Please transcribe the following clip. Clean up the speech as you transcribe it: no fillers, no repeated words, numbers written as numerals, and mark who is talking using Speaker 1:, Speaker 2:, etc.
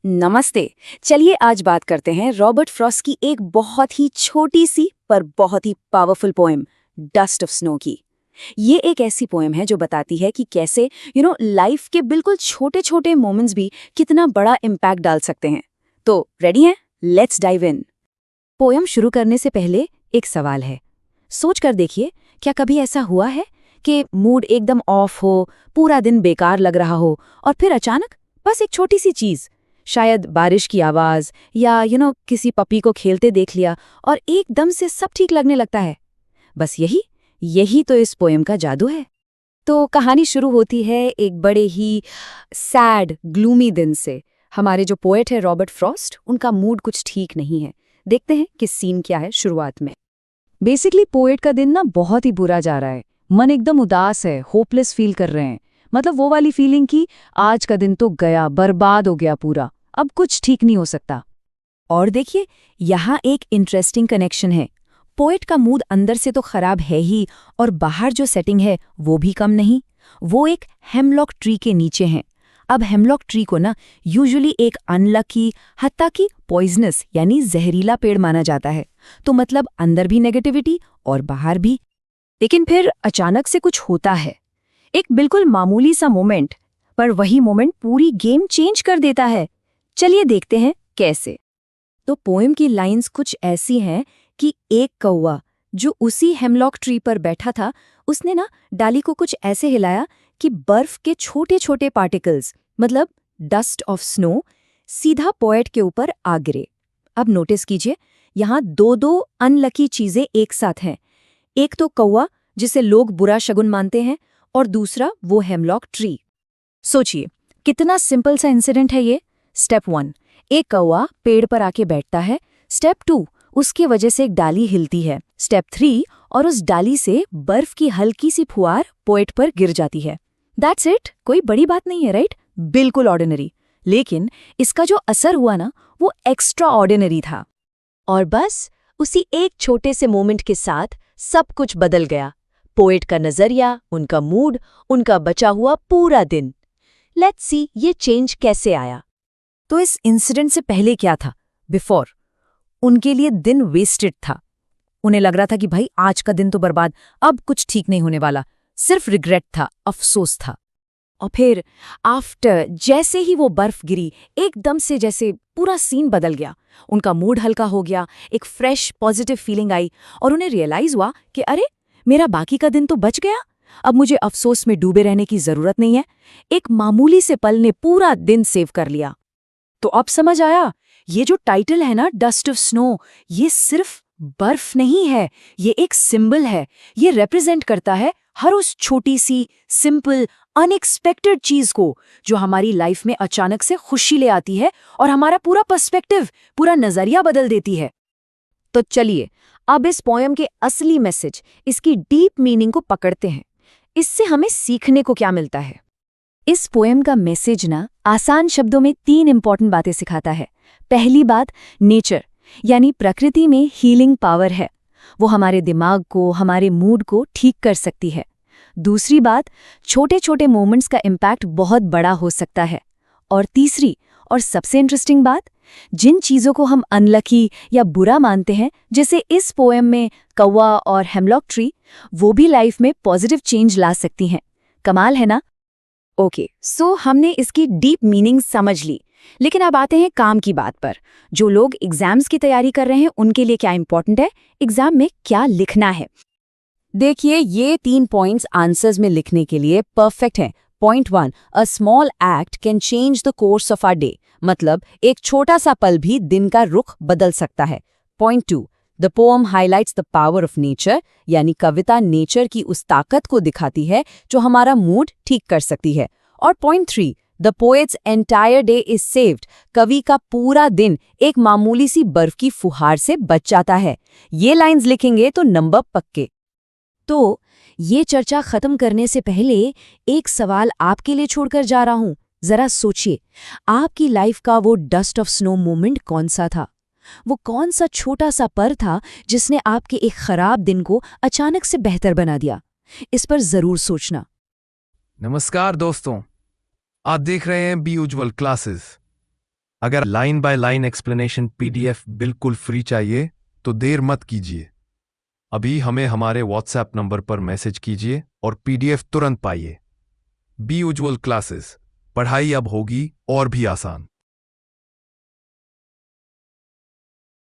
Speaker 1: नमस्ते। चलिए आज बात करते हैं रॉबर्ट फ्रॉस्ट की एक बहुत ही छोटी सी पर बहुत ही powerful poem dust of snow की। ये एक ऐसी पोएम है जो बताती है कि कैसे लाइफ के बिल्कुल छोटे छोटे मोमेंट्स भी कितना बड़ा इम्पैक्ट डाल सकते हैं। तो रेडी हैं? Let's dive in. पोएम शुरू करने से पहले एक सवाल है। सोच कर देखिए, क्या कभी ऐसा हुआ है कि मूड एकदम ऑफ हो, पूरा दिन बेकार लग रहा हो और फिर अचानक बस एक छोटी सी चीज, शायद बारिश की आवाज या किसी पपी को खेलते देख लिया और एकदम से सब ठीक लगने लगता है। बस यही तो इस पोएम का जादू है। तो कहानी शुरू होती है एक बड़े ही सैड ग्लूमी दिन से। हमारे जो पोएट है रॉबर्ट फ्रॉस्ट, उनका मूड कुछ ठीक नहीं है। देखते हैं कि सीन क्या है शुरुआत में। बेसिकली पोएट का दिन बहुत ही बुरा जा रहा है। मन एकदम उदास है, होपलेस फील कर रहे हैं। मतलब वो वाली फीलिंग कि आज का दिन तो गया, बर्बाद हो गया पूरा, अब कुछ ठीक नहीं हो सकता। और देखिए, यहाँ एक इंटरेस्टिंग कनेक्शन है। पोएट का मूड अंदर से तो खराब है ही, और बाहर जो सेटिंग है वो भी कम नहीं। वो एक हेमलॉक ट्री के नीचे हैं। अब हेमलॉक ट्री को यूजुअली एक अनलकी, हत्ता कि पॉइजनस यानी जहरीला पेड़ माना जाता है। तो मतलब अंदर भी नेगेटिविटी और बाहर भी। लेकिन फिर अचानक से कुछ होता है, एक बिल्कुल मामूली सा मोमेंट, पर वही मोमेंट पूरी गेम चेंज कर देता है। चलिए देखते हैं कैसे। तो पोएम की लाइंस कुछ ऐसी हैं कि एक कौवा जो उसी हेमलॉक ट्री पर बैठा था, उसने डाली को कुछ ऐसे हिलाया कि बर्फ के छोटे छोटे पार्टिकल्स, मतलब डस्ट ऑफ स्नो, सीधा पोएट के ऊपर आ गिरे। अब नोटिस कीजिए, यहाँ दो अनलकी चीजें एक साथ हैं। एक तो कौवा जिसे लोग बुरा शगुन मानते हैं, और दूसरा वो हेमलॉक ट्री। सोचिए कितना सिंपल सा इंसिडेंट है ये। स्टेप 1, एक कौवा पेड़ पर आके बैठता है। स्टेप 2, उसके वजह से एक डाली हिलती है। स्टेप 3, और उस डाली से बर्फ की हल्की सी फुहार पोएट पर गिर जाती है। That's it. कोई बड़ी बात नहीं है, राइट? बिल्कुल ऑर्डिनरी। लेकिन इसका जो असर हुआ वो एक्स्ट्रा ऑर्डिनरी था। और बस उसी एक छोटे से मोमेंट के साथ सब कुछ बदल गया। पोएट का नजरिया, उनका मूड, उनका बचा हुआ पूरा दिन। लेट्स सी ये चेंज कैसे आया। तो इस इंसिडेंट से पहले क्या था? बिफोर, उनके लिए दिन वेस्टेड था। उन्हें लग रहा था कि भाई आज का दिन तो बर्बाद, अब कुछ ठीक नहीं होने वाला। सिर्फ रिग्रेट था, अफसोस था। और फिर आफ्टर, जैसे ही वो बर्फ गिरी, एकदम से जैसे पूरा सीन बदल गया। उनका मूड हल्का हो गया, एक फ्रेश पॉजिटिव फीलिंग आई, और उन्हें रियलाइज हुआ कि अरे, मेरा बाकी का दिन तो बच गया। अब मुझे अफसोस में डूबे रहने की जरूरत नहीं है। एक मामूली से पल ने पूरा दिन सेव कर लिया। तो अब समझ आया, ये जो टाइटल है डस्ट ऑफ स्नो, ये सिर्फ बर्फ नहीं है, ये एक सिंबल है। ये रिप्रेजेंट करता है हर उस छोटी सी, सिंपल, अनएक्सपेक्टेड चीज को जो हमारी लाइफ में अचानक से खुशी ले आती है और हमारा पूरा पर्सपेक्टिव, पूरा नजरिया बदल देती है। तो चलिए अब इस पोएम के असली मैसेज, इसकी डीप मीनिंग को पकड़ते हैं। इससे हमें सीखने को क्या मिलता है? इस पोएम का मैसेज आसान शब्दों में 3 इंपॉर्टेंट बातें सिखाता है। पहली बात, नेचर यानी प्रकृति में हीलिंग पावर है। वो हमारे दिमाग को, हमारे मूड को ठीक कर सकती है। दूसरी बात, छोटे छोटे मोमेंट्स का इम्पैक्ट बहुत बड़ा हो सकता है। और तीसरी और सबसे इंटरेस्टिंग बात, जिन चीज़ों को हम अनलकी या बुरा मानते हैं, जैसे इस पोएम में कौवा और हेमलॉक ट्री, वो भी लाइफ में पॉजिटिव चेंज ला सकती हैं। कमाल है ना? ओके, सो हमने इसकी डीप मीनिंग समझ ली। लेकिन अब आते हैं काम की बात पर। जो लोग एग्जाम्स की तैयारी कर रहे हैं, उनके लिए क्या इंपॉर्टेंट है? एग्जाम में क्या लिखना है? देखिए, ये 3 पॉइंट्स आंसर्स में लिखने के लिए परफेक्ट हैं। Point 1, a small act can change the course of our day. मतलब एक छोटा सा पल भी दिन का रुख बदल सकता है। Point 2, the poem highlights the power of nature, यानी कविता नेचर की उस ताकत को दिखाती है जो हमारा मूड ठीक कर सकती है। और point 3, the poets entire day is saved, कवि का पूरा दिन एक मामूली सी बर्फ की फुहार से बच जाता है। ये लाइंस लिखेंगे तो नंबर पक्के। तो ये चर्चा खत्म करने से पहले एक सवाल आपके लिए छोड़कर जा रहा हूं। जरा सोचिए, आपकी लाइफ का वो डस्ट ऑफ स्नो मोमेंट कौन सा था? वो कौन सा छोटा सा पल था जिसने आपके एक खराब दिन को अचानक से बेहतर बना दिया? इस पर जरूर सोचना।
Speaker 2: नमस्कार दोस्तों, आप देख रहे हैं बी यूजुअल क्लासेस। अगर line by line explanation PDF बिल्कुल फ्री चाहिए तो देर मत कीजिए, अभी हमें हमारे व्हाट्सएप नंबर पर मैसेज कीजिए और पीडीएफ तुरंत पाइए। बी यूजुअल क्लासेस, पढ़ाई अब होगी और भी आसान।